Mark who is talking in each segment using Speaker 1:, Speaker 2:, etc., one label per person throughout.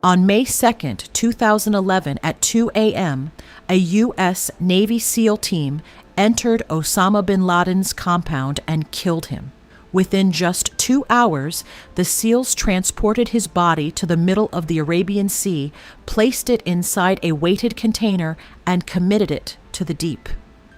Speaker 1: On May 2nd, 2011 at 2 a.m., a U.S. Navy SEAL team entered Osama bin Laden's compound and killed him. Within just 2 hours, the SEALs transported his body to the middle of the Arabian Sea, placed it inside a weighted container, and committed it to the deep.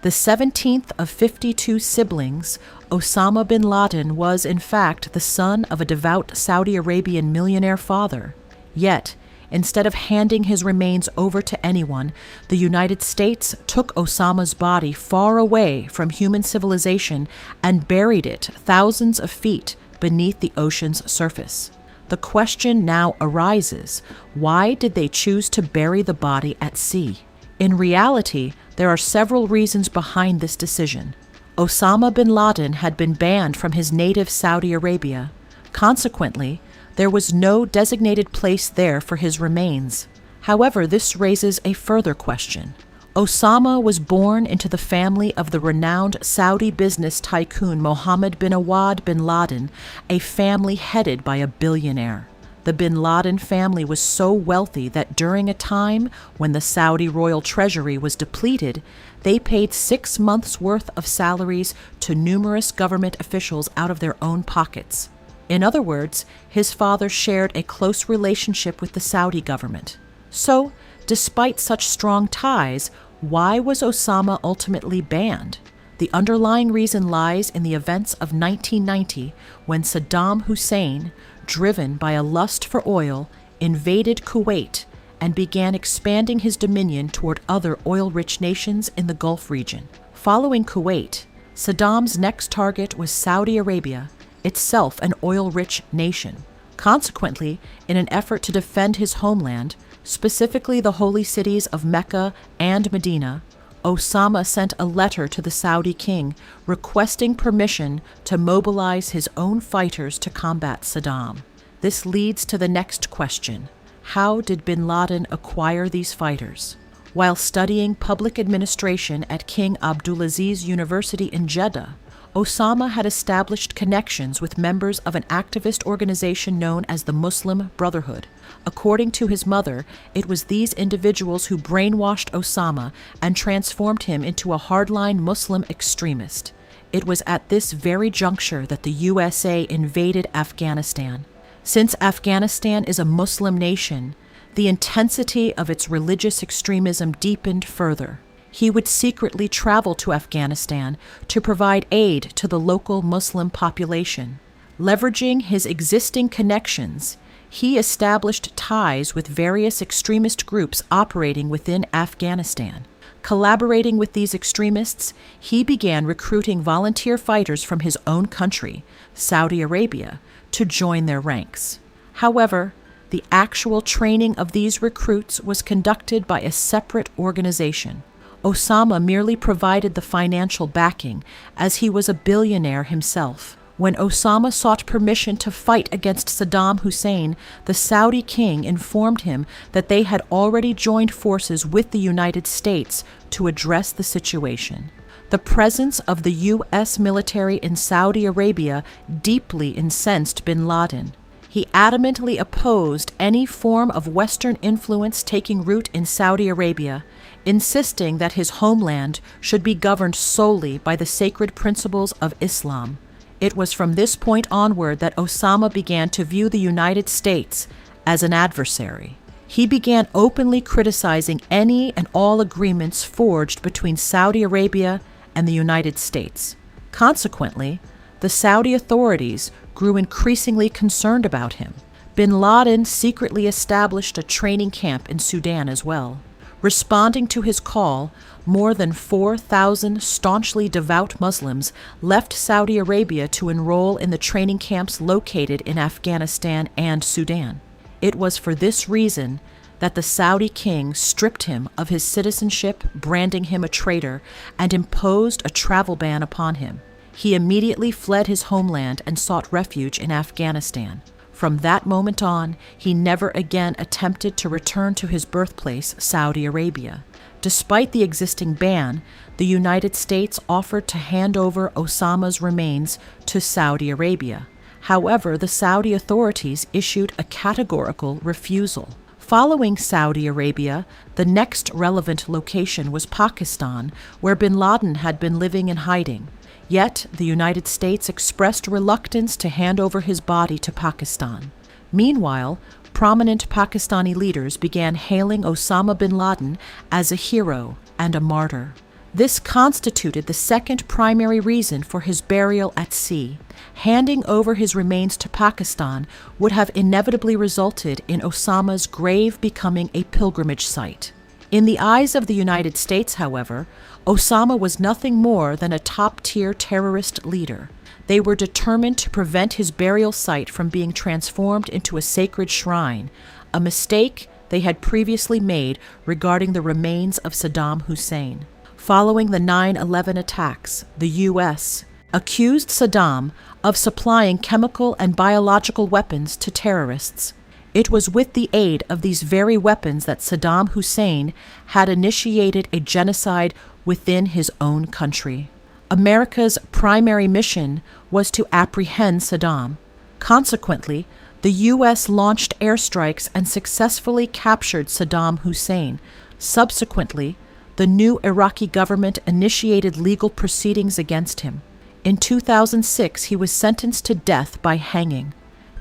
Speaker 1: The 17th of 52 siblings, Osama bin Laden was in fact the son of a devout Saudi Arabian millionaire father. Yet, instead of handing his remains over to anyone, the United States took Osama's body far away from human civilization and buried it thousands of feet beneath the ocean's surface. The question now arises, why did they choose to bury the body at sea? In reality, there are several reasons behind this decision. Osama bin Laden had been banned from his native Saudi Arabia. Consequently, there was no designated place there for his remains. However, this raises a further question. Osama was born into the family of the renowned Saudi business tycoon Mohammed bin Awad bin Laden, a family headed by a billionaire. The bin Laden family was so wealthy that during a time when the Saudi royal treasury was depleted, they paid 6 months' worth of salaries to numerous government officials out of their own pockets. In other words, his father shared a close relationship with the Saudi government. So, despite such strong ties, why was Osama ultimately banned? The underlying reason lies in the events of 1990, when Saddam Hussein, driven by a lust for oil, invaded Kuwait and began expanding his dominion toward other oil-rich nations in the Gulf region. Following Kuwait, Saddam's next target was Saudi Arabia, itself an oil-rich nation. Consequently, in an effort to defend his homeland, specifically the holy cities of Mecca and Medina, Osama sent a letter to the Saudi king requesting permission to mobilize his own fighters to combat Saddam. This leads to the next question. How did bin Laden acquire these fighters? While studying public administration at King Abdulaziz University in Jeddah, Osama had established connections with members of an activist organization known as the Muslim Brotherhood. According to his mother, it was these individuals who brainwashed Osama and transformed him into a hardline Muslim extremist. It was at this very juncture that the USA invaded Afghanistan. Since Afghanistan is a Muslim nation, the intensity of its religious extremism deepened further. He would secretly travel to Afghanistan to provide aid to the local Muslim population. Leveraging his existing connections, he established ties with various extremist groups operating within Afghanistan. Collaborating with these extremists, he began recruiting volunteer fighters from his own country, Saudi Arabia, to join their ranks. However, the actual training of these recruits was conducted by a separate organization. Osama merely provided the financial backing, as he was a billionaire himself. When Osama sought permission to fight against Saddam Hussein, the Saudi king informed him that they had already joined forces with the United States to address the situation. The presence of the U.S. military in Saudi Arabia deeply incensed bin Laden. He adamantly opposed any form of Western influence taking root in Saudi Arabia, insisting that his homeland should be governed solely by the sacred principles of Islam. It was from this point onward that Osama began to view the United States as an adversary. He began openly criticizing any and all agreements forged between Saudi Arabia and the United States. Consequently, the Saudi authorities grew increasingly concerned about him. Bin Laden secretly established a training camp in Sudan as well. Responding to his call, more than 4,000 staunchly devout Muslims left Saudi Arabia to enroll in the training camps located in Afghanistan and Sudan. It was for this reason that the Saudi king stripped him of his citizenship, branding him a traitor, and imposed a travel ban upon him. He immediately fled his homeland and sought refuge in Afghanistan. From that moment on, he never again attempted to return to his birthplace, Saudi Arabia. Despite the existing ban, the United States offered to hand over Osama's remains to Saudi Arabia. However, the Saudi authorities issued a categorical refusal. Following Saudi Arabia, the next relevant location was Pakistan, where bin Laden had been living in hiding. Yet, the United States expressed reluctance to hand over his body to Pakistan. Meanwhile, prominent Pakistani leaders began hailing Osama bin Laden as a hero and a martyr. This constituted the second primary reason for his burial at sea. Handing over his remains to Pakistan would have inevitably resulted in Osama's grave becoming a pilgrimage site. In the eyes of the United States, however, Osama was nothing more than a top-tier terrorist leader. They were determined to prevent his burial site from being transformed into a sacred shrine, a mistake they had previously made regarding the remains of Saddam Hussein. Following the 9/11 attacks, the U.S. accused Saddam of supplying chemical and biological weapons to terrorists. It was with the aid of these very weapons that Saddam Hussein had initiated a genocide within his own country. America's primary mission was to apprehend Saddam. Consequently, the U.S. launched airstrikes and successfully captured Saddam Hussein. Subsequently, the new Iraqi government initiated legal proceedings against him. In 2006, he was sentenced to death by hanging.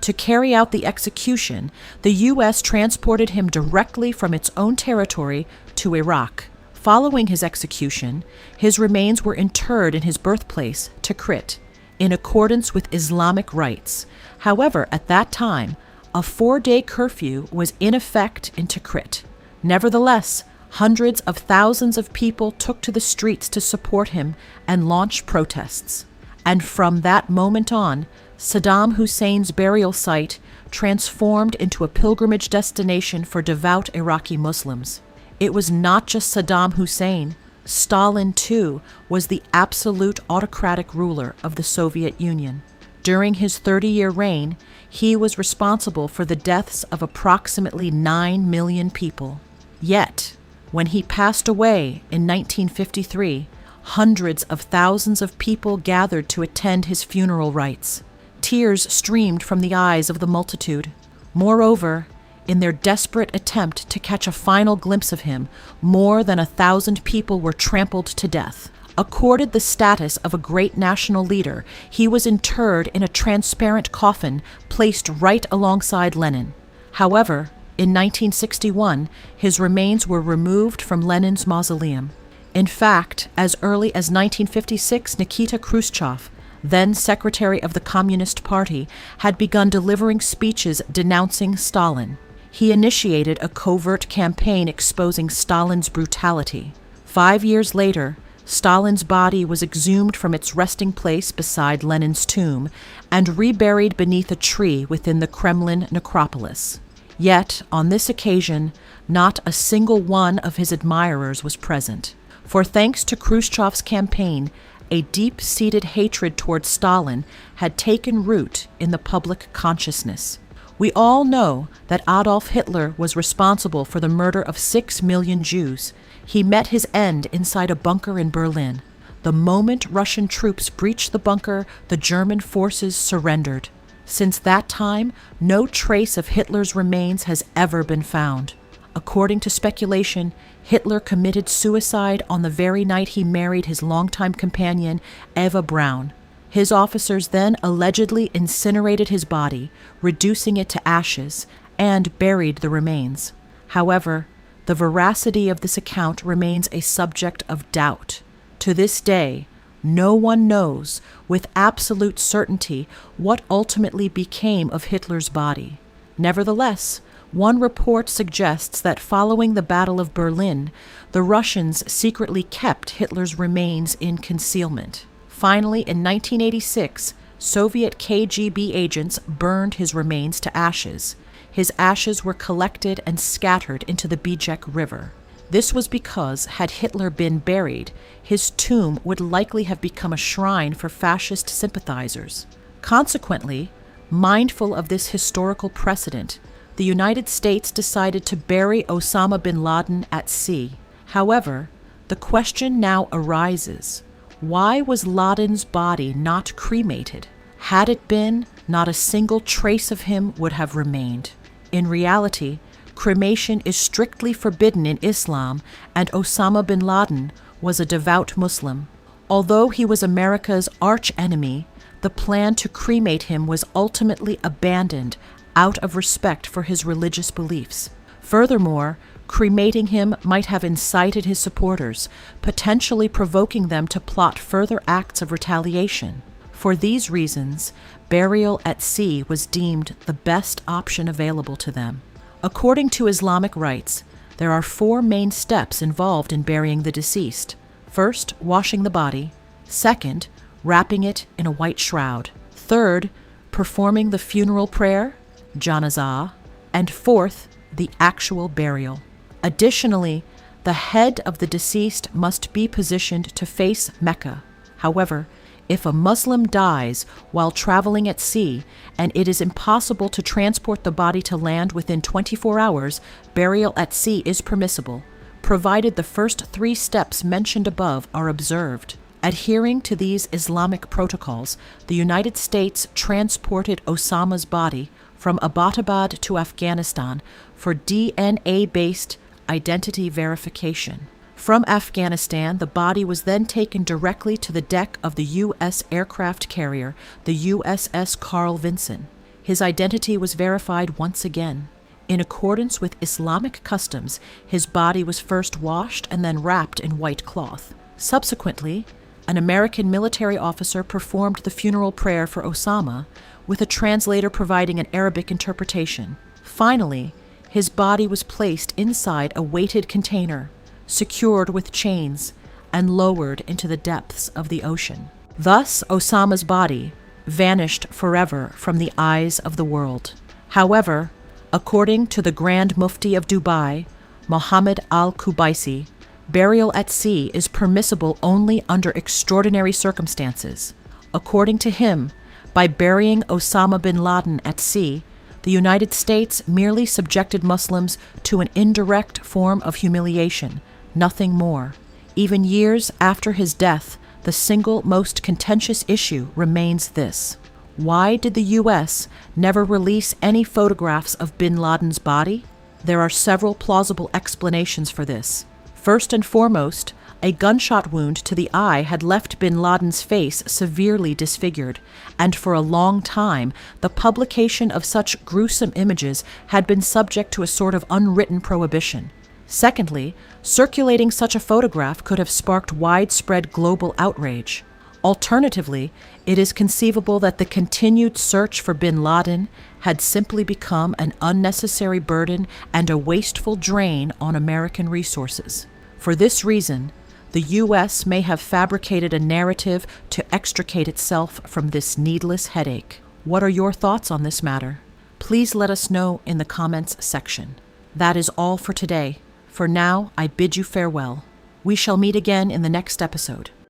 Speaker 1: To carry out the execution, the U.S. transported him directly from its own territory to Iraq. Following his execution, his remains were interred in his birthplace, Tikrit, in accordance with Islamic rites. However, at that time, a 4-day curfew was in effect in Tikrit. Nevertheless, hundreds of thousands of people took to the streets to support him and launch protests. And from that moment on, Saddam Hussein's burial site transformed into a pilgrimage destination for devout Iraqi Muslims. It was not just Saddam Hussein. Stalin, too, was the absolute autocratic ruler of the Soviet Union. During his 30-year reign, he was responsible for the deaths of approximately 9 million people. Yet, when he passed away in 1953, hundreds of thousands of people gathered to attend his funeral rites. Tears streamed from the eyes of the multitude. Moreover, in their desperate attempt to catch a final glimpse of him, more than 1,000 people were trampled to death. Accorded the status of a great national leader, he was interred in a transparent coffin placed right alongside Lenin. However, in 1961, his remains were removed from Lenin's mausoleum. In fact, as early as 1956, Nikita Khrushchev, then Secretary of the Communist Party, had begun delivering speeches denouncing Stalin. He initiated a covert campaign exposing Stalin's brutality. 5 years later, Stalin's body was exhumed from its resting place beside Lenin's tomb and reburied beneath a tree within the Kremlin necropolis. Yet, on this occasion, not a single one of his admirers was present. For thanks to Khrushchev's campaign, a deep-seated hatred towards Stalin had taken root in the public consciousness. We all know that Adolf Hitler was responsible for the murder of 6 million Jews. He met his end inside a bunker in Berlin. The moment Russian troops breached the bunker, the German forces surrendered. Since that time, no trace of Hitler's remains has ever been found. According to speculation, Hitler committed suicide on the very night he married his longtime companion, Eva Braun. His officers then allegedly incinerated his body, reducing it to ashes, and buried the remains. However, the veracity of this account remains a subject of doubt. To this day, no one knows with absolute certainty what ultimately became of Hitler's body. Nevertheless, one report suggests that following the Battle of Berlin, the Russians secretly kept Hitler's remains in concealment. Finally, in 1986, Soviet KGB agents burned his remains to ashes. His ashes were collected and scattered into the Bijek River. This was because, had Hitler been buried, his tomb would likely have become a shrine for fascist sympathizers. Consequently, mindful of this historical precedent, the United States decided to bury Osama bin Laden at sea. However, the question now arises, why was Laden's body not cremated? Had it been, not a single trace of him would have remained. In reality, Cremation is strictly forbidden in Islam, and Osama bin Laden was a devout Muslim. Although he was America's arch-enemy, the plan to cremate him was ultimately abandoned out of respect for his religious beliefs. Furthermore, cremating him might have incited his supporters, potentially provoking them to plot further acts of retaliation. For these reasons, burial at sea was deemed the best option available to them. According to Islamic rites, there are 4 main steps involved in burying the deceased. First, washing the body. Second, wrapping it in a white shroud. Third, performing the funeral prayer, janazah. And fourth, the actual burial. Additionally, the head of the deceased must be positioned to face Mecca. However, if a Muslim dies while traveling at sea and it is impossible to transport the body to land within 24 hours, burial at sea is permissible, provided the first 3 steps mentioned above are observed. Adhering to these Islamic protocols, the United States transported Osama's body from Abbottabad to Afghanistan for DNA-based identity verification. From Afghanistan, the body was then taken directly to the deck of the U.S. aircraft carrier, the USS Carl Vinson. His identity was verified once again. In accordance with Islamic customs, his body was first washed and then wrapped in white cloth. Subsequently, an American military officer performed the funeral prayer for Osama, with a translator providing an Arabic interpretation. Finally, his body was placed inside a weighted container, secured with chains, and lowered into the depths of the ocean. Thus, Osama's body vanished forever from the eyes of the world. However, according to the Grand Mufti of Dubai, Mohammed al-Kubaisi, burial at sea is permissible only under extraordinary circumstances. According to him, by burying Osama bin Laden at sea, the United States merely subjected Muslims to an indirect form of humiliation, nothing more. Even years after his death, the single most contentious issue remains this: why did the U.S. never release any photographs of bin Laden's body? There are several plausible explanations for this. First and foremost, a gunshot wound to the eye had left bin Laden's face severely disfigured, and for a long time, the publication of such gruesome images had been subject to a sort of unwritten prohibition. Secondly, circulating such a photograph could have sparked widespread global outrage. Alternatively, it is conceivable that the continued search for bin Laden had simply become an unnecessary burden and a wasteful drain on American resources. For this reason, the U.S. may have fabricated a narrative to extricate itself from this needless headache. What are your thoughts on this matter? Please let us know in the comments section. That is all for today. For now, I bid you farewell. We shall meet again in the next episode.